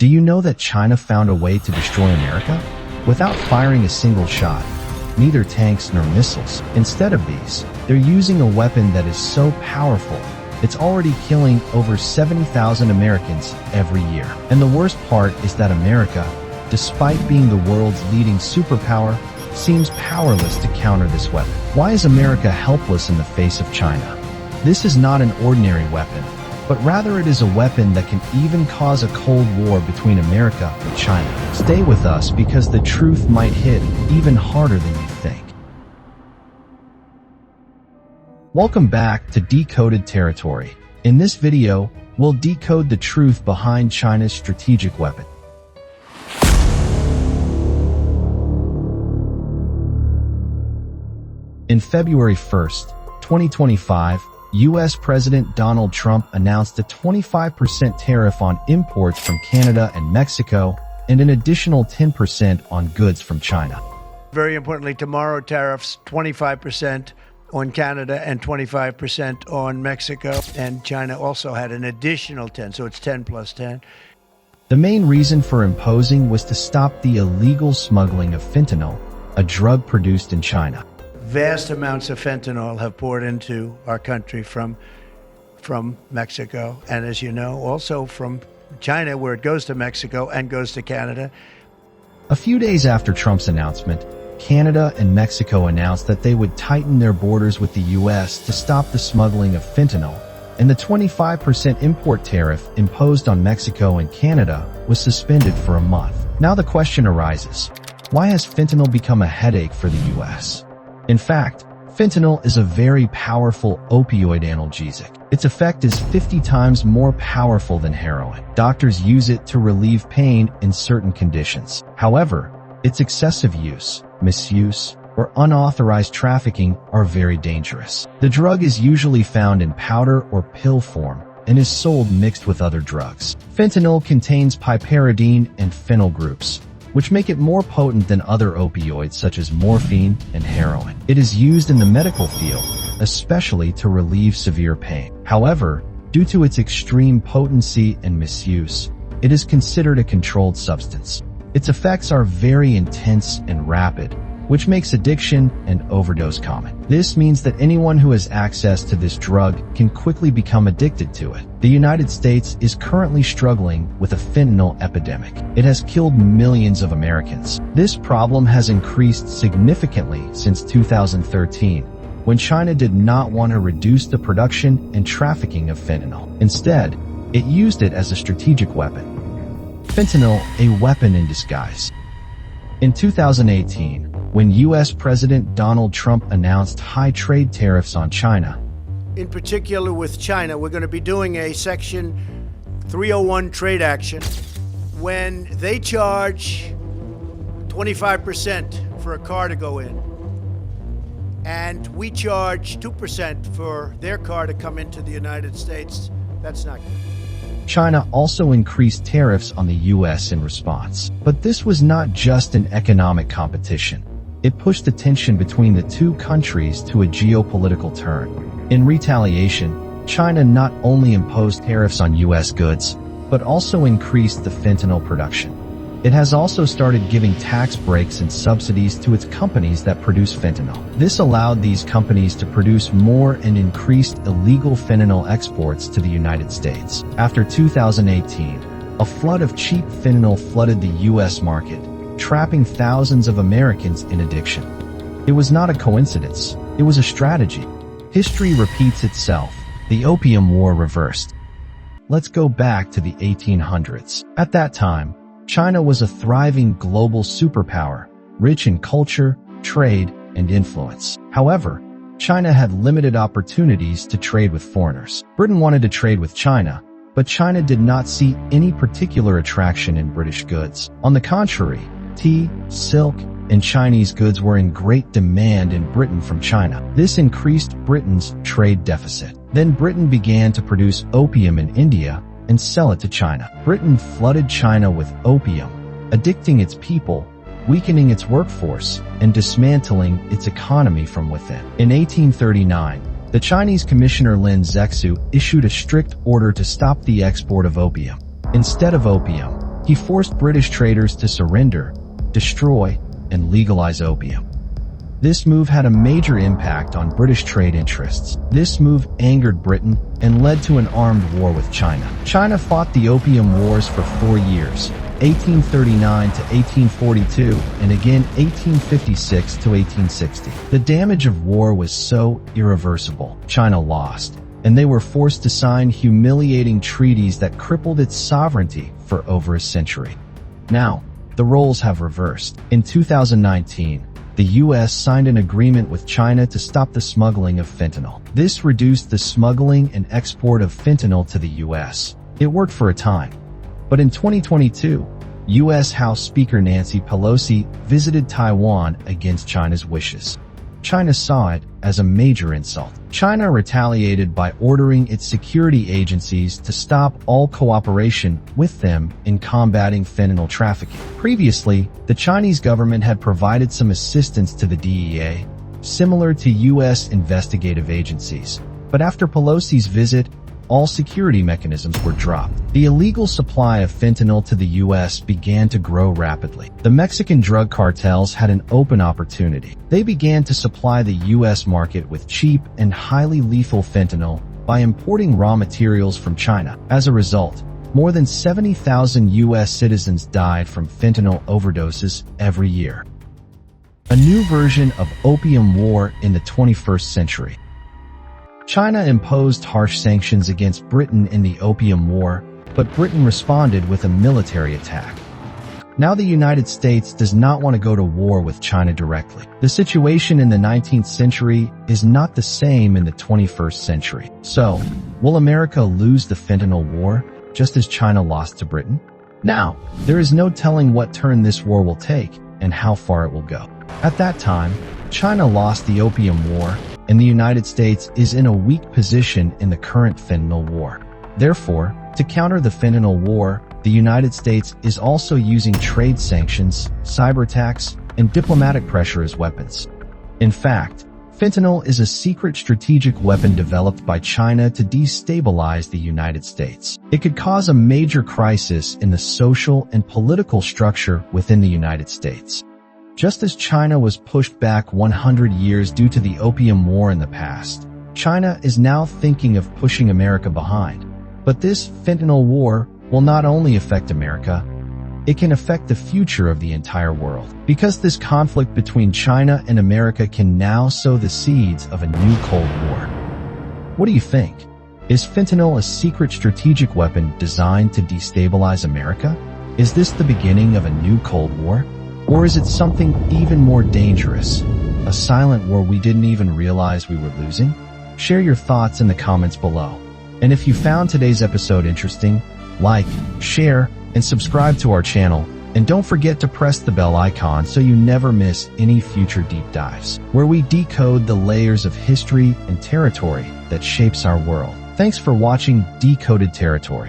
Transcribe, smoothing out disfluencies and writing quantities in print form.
Do you know that China found a way to destroy America? Without firing a single shot, neither tanks nor missiles. Instead of these, they're using a weapon that is so powerful, it's already killing over 70,000 Americans every year. And the worst part is that America, despite being the world's leading superpower, seems powerless to counter this weapon. Why is America helpless in the face of China? This is not an ordinary weapon, but rather it is a weapon that can even cause a Cold War between America and China. Stay with us because the truth might hit even harder than you think. Welcome back to Decoded Territory. In this video, we'll decode the truth behind China's strategic weapon. In February 1st, 2025, U.S. President Donald Trump announced a 25% tariff on imports from Canada and Mexico and an additional 10% on goods from China. Very importantly, tomorrow tariffs 25% on Canada and 25% on Mexico, and China also had an additional 10, so it's 10 plus 10. The main reason for imposing was to stop the illegal smuggling of fentanyl, a drug produced in China. Vast amounts of fentanyl have poured into our country from Mexico, and as you know, also from China, where it goes to Mexico and goes to Canada. A few days after Trump's announcement, Canada and Mexico announced that they would tighten their borders with the U.S. to stop the smuggling of fentanyl, and the 25% import tariff imposed on Mexico and Canada was suspended for a month. Now the question arises, why has fentanyl become a headache for the U.S.? In fact, fentanyl is a very powerful opioid analgesic. Its effect is 50 times more powerful than heroin. Doctors use it to relieve pain in certain conditions. However, its excessive use, misuse, or unauthorized trafficking are very dangerous. The drug is usually found in powder or pill form and is sold mixed with other drugs. Fentanyl contains piperidine and phenyl groups, which make it more potent than other opioids such as morphine and heroin. It is used in the medical field, especially to relieve severe pain. However, due to its extreme potency and misuse, it is considered a controlled substance. Its effects are very intense and rapid, which makes addiction and overdose common. This means that anyone who has access to this drug can quickly become addicted to it. The United States is currently struggling with a fentanyl epidemic. It has killed millions of Americans. This problem has increased significantly since 2013, when China did not want to reduce the production and trafficking of fentanyl. Instead, it used it as a strategic weapon. Fentanyl, a weapon in disguise. In 2018, when U.S. President Donald Trump announced high trade tariffs on China. In particular with China, we're going to be doing a Section 301 trade action when they charge 25% for a car to go in, and we charge 2% for their car to come into the United States. That's not good. China also increased tariffs on the U.S. in response. But this was not just an economic competition. It pushed the tension between the two countries to a geopolitical turn. In retaliation, China not only imposed tariffs on U.S. goods, but also increased the fentanyl production. It has also started giving tax breaks and subsidies to its companies that produce fentanyl. This allowed these companies to produce more and increased illegal fentanyl exports to the United States. After 2018, a flood of cheap fentanyl flooded the U.S. market, trapping thousands of Americans in addiction. It was not a coincidence. It was a strategy. History repeats itself. The Opium War reversed. Let's go back to the 1800s. At that time, China was a thriving global superpower, rich in culture, trade, and influence. However, China had limited opportunities to trade with foreigners. Britain wanted to trade with China, but China did not see any particular attraction in British goods. On the contrary, tea, silk, and Chinese goods were in great demand in Britain from China. This increased Britain's trade deficit. Then Britain began to produce opium in India and sell it to China. Britain flooded China with opium, addicting its people, weakening its workforce, and dismantling its economy from within. In 1839, the Chinese commissioner Lin Zexu issued a strict order to stop the export of opium. Instead of opium, He forced British traders to surrender, destroy, and legalize opium. This move had a major impact on British trade interests. This move angered Britain and led to an armed war with China. China fought the Opium Wars for 4 years, 1839 to 1842, and again 1856 to 1860. The damage of war was so irreversible. China lost, and they were forced to sign humiliating treaties that crippled its sovereignty for over a century. Now, the roles have reversed. In 2019, the U.S. signed an agreement with China to stop the smuggling of fentanyl. This reduced the smuggling and export of fentanyl to the U.S. It worked for a time. But in 2022, U.S. House Speaker Nancy Pelosi visited Taiwan against China's wishes. China saw it as a major insult. China retaliated by ordering its security agencies to stop all cooperation with them in combating fentanyl trafficking. Previously, the Chinese government had provided some assistance to the DEA, similar to U.S. investigative agencies. But after Pelosi's visit, all security mechanisms were dropped. The illegal supply of fentanyl to the U.S. began to grow rapidly. The Mexican drug cartels had an open opportunity. They began to supply the U.S. market with cheap and highly lethal fentanyl by importing raw materials from China. As a result, more than 70,000 U.S. citizens died from fentanyl overdoses every year. A new version of opium war in the 21st century. China imposed harsh sanctions against Britain in the Opium War, but Britain responded with a military attack. Now the United States does not want to go to war with China directly. The situation in the 19th century is not the same in the 21st century. So, will America lose the fentanyl war, just as China lost to Britain? Now, there is no telling what turn this war will take and how far it will go. At that time, China lost the Opium War, and the United States is in a weak position in the current fentanyl war. Therefore, to counter the fentanyl war, the United States is also using trade sanctions, cyber attacks, and diplomatic pressure as weapons. In fact, fentanyl is a secret strategic weapon developed by China to destabilize the United States. It could cause a major crisis in the social and political structure within the United States. Just as China was pushed back 100 years due to the Opium War in the past, China is now thinking of pushing America behind. But this fentanyl war will not only affect America, it can affect the future of the entire world. Because this conflict between China and America can now sow the seeds of a new Cold War. What do you think? Is fentanyl a secret strategic weapon designed to destabilize America? Is this the beginning of a new Cold War? Or is it something even more dangerous? A silent war we didn't even realize we were losing? Share your thoughts in the comments below. And if you found today's episode interesting, like, share, and subscribe to our channel. And don't forget to press the bell icon so you never miss any future deep dives, where we decode the layers of history and territory that shapes our world. Thanks for watching Decoded Territory.